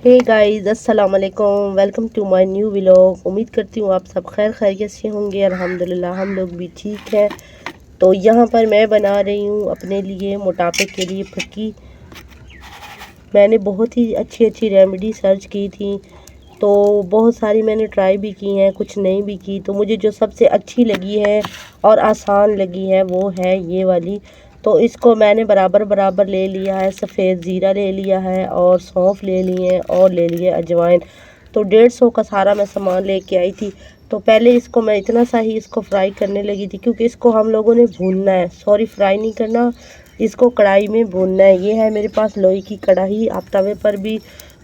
हे guys, अस्सलाम वालेकुम। Welcome to my new vlog. उम्मीद करती हूँ आप सब खैर खैरियत से होंगे। अल्हम्दुलिल्लाह हम लोग भी ठीक हैं। तो यहाँ पर मैं बना रही हूँ अपने लिए मोटापे के लिए फक्की। मैंने बहुत ही अच्छी अच्छी रेमेडी सर्च की थी, तो बहुत सारी मैंने ट्राई भी की हैं, कुछ नहीं भी की। तो मुझे जो सबसे अच्छी लगी है और आसान लगी है वो है ये वाली। तो इसको मैंने बराबर बराबर ले लिया है। सफ़ेद ज़ीरा ले लिया है और सौंफ ले लिए हैं और ले लिए अजवाइन। तो 150 का सारा मैं सामान लेके आई थी। तो पहले इसको मैं इतना सा ही इसको फ्राई करने लगी थी, क्योंकि इसको हम लोगों ने भूनना है। सॉरी, फ्राई नहीं करना, इसको कढ़ाई में भूनना है। ये है मेरे पास लोहे की कढ़ाई, आप तवे पर भी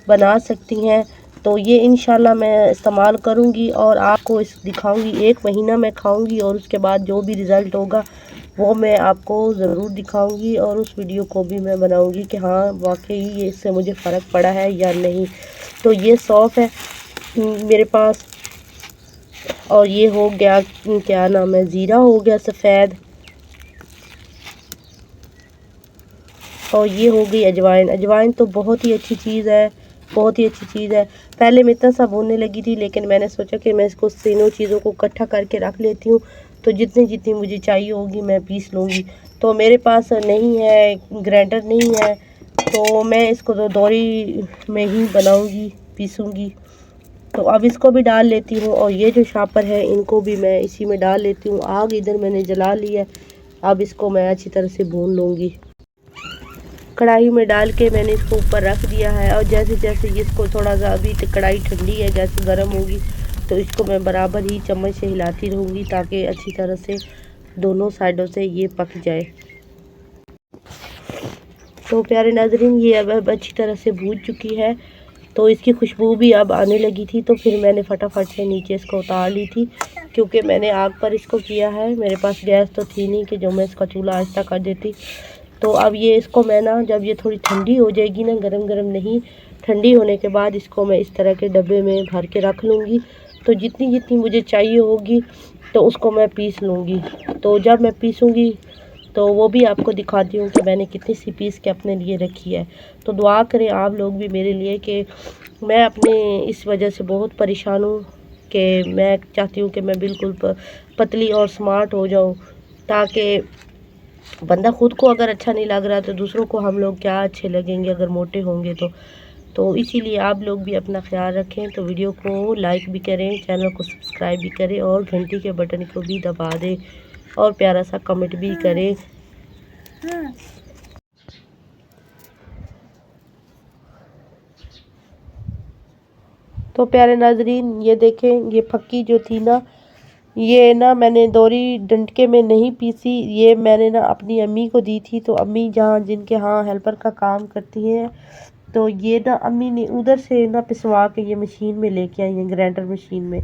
बना सकती हैं। तो ये इंशाल्लाह मैं इस्तेमाल करूँगी और आपको इस दिखाऊँगी। 1 महीना मैं खाऊँगी और उसके बाद जो भी रिज़ल्ट होगा वो मैं आपको ज़रूर दिखाऊंगी, और उस वीडियो को भी मैं बनाऊंगी कि हाँ वाकई ये इससे मुझे फ़र्क पड़ा है या नहीं। तो ये सौंफ है मेरे पास, और ये हो गया क्या नाम है, ज़ीरा हो गया सफ़ेद, और ये हो गई अजवाइन। अजवाइन तो बहुत ही अच्छी चीज़ है, बहुत ही अच्छी चीज़ है। पहले मैं इतना सा भूनने लगी थी, लेकिन मैंने सोचा कि मैं इसको तीनों चीज़ों को इकट्ठा करके रख लेती हूँ। तो जितनी जितनी मुझे चाहिए होगी मैं पीस लूँगी। तो मेरे पास नहीं है, ग्राइंडर नहीं है, तो मैं इसको तो दौरी में ही बनाऊँगी, पीसूँगी। तो अब इसको भी डाल लेती हूँ, और ये जो शापर है इनको भी मैं इसी में डाल लेती हूँ। आग इधर मैंने जला ली है, अब इसको मैं अच्छी तरह से भून लूँगी। कढ़ाई में डाल के मैंने इसको ऊपर रख दिया है, और जैसे जैसे इसको थोड़ा सा, अभी तो कढ़ाई ठंडी है, जैसे गर्म होगी तो इसको मैं बराबर ही चम्मच से हिलाती रहूँगी, ताकि अच्छी तरह से दोनों साइडों से ये पक जाए। तो प्यारे नाज़रीन, ये अब अच्छी तरह से भून चुकी है। तो इसकी खुशबू भी अब आने लगी थी, तो फिर मैंने फटाफट से नीचे इसको उतार ली थी, क्योंकि मैंने आग पर इसको किया है। मेरे पास गैस तो थी नहीं कि जो मैं इसका चूल्हा आहिस्ता कर देती। तो अब ये इसको मैं ना, जब ये थोड़ी ठंडी हो जाएगी ना, गरम गरम नहीं, ठंडी होने के बाद इसको मैं इस तरह के डब्बे में भर के रख लूँगी। तो जितनी जितनी मुझे चाहिए होगी तो उसको मैं पीस लूँगी। तो जब मैं पीसूँगी तो वो भी आपको दिखाती हूँ कि मैंने कितनी सी पीस के अपने लिए रखी है। तो दुआ करें आप लोग भी मेरे लिए, कि मैं अपने इस वजह से बहुत परेशान हूँ, कि मैं चाहती हूँ कि मैं बिल्कुल पतली और स्मार्ट हो जाऊँ, ताकि बंदा खुद को अगर अच्छा नहीं लग रहा तो दूसरों को हम लोग क्या अच्छे लगेंगे अगर मोटे होंगे तो इसीलिए आप लोग भी अपना ख्याल रखें। तो वीडियो को लाइक भी करें, चैनल को सब्सक्राइब भी करें, और घंटी के बटन को भी दबा दें, और प्यारा सा कमेंट भी करें। तो प्यारे नाजरीन, ये देखें, ये फक्की जो थी ना, ये ना मैंने दोरी डंडके में नहीं पीसी, ये मैंने ना अपनी अम्मी को दी थी। तो अम्मी जहाँ जिनके यहाँ हेल्पर का काम करती हैं, तो ये ना अम्मी ने उधर से ना पिसवा के ये मशीन में लेके आई हैं, ग्राइंडर मशीन में।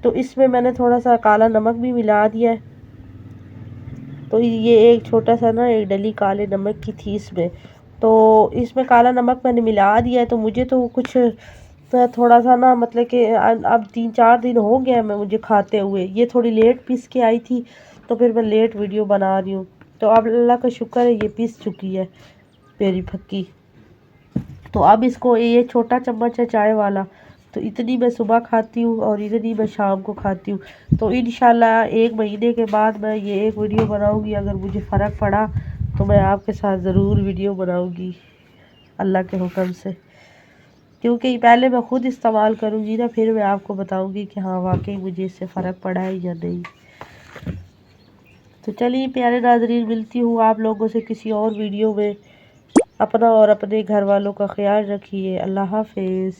तो इसमें मैंने थोड़ा सा काला नमक भी मिला दिया है। तो ये एक छोटा सा ना एक डली काले नमक की थी इसमें, तो इसमें काला नमक मैंने मिला दिया है। तो मुझे तो कुछ थोड़ा सा ना, मतलब कि अब 3-4 दिन हो गया मैं मुझे खाते हुए। ये थोड़ी लेट पीस के आई थी, तो फिर मैं लेट वीडियो बना रही हूँ। तो अब अल्लाह का शुक्र है ये पीस चुकी है मेरी फक्की। तो अब इसको, ये छोटा चम्मच है चाय वाला, तो इतनी मैं सुबह खाती हूँ और इतनी मैं शाम को खाती हूँ। तो इंशाल्लाह 1 महीने के बाद मैं ये एक वीडियो बनाऊँगी। अगर मुझे फ़र्क पड़ा तो मैं आपके साथ ज़रूर वीडियो बनाऊँगी, अल्लाह के हुक्म से। क्योंकि पहले मैं ख़ुद इस्तेमाल करूँगी ना, फिर मैं आपको बताऊँगी कि हाँ वाकई मुझे इससे फ़र्क पड़ा है या नहीं। तो चलिए प्यारे नाज़रीन, मिलती हूँ आप लोगों से किसी और वीडियो में। अपना और अपने घर वालों का ख्याल रखिए। अल्लाह हाफिज़।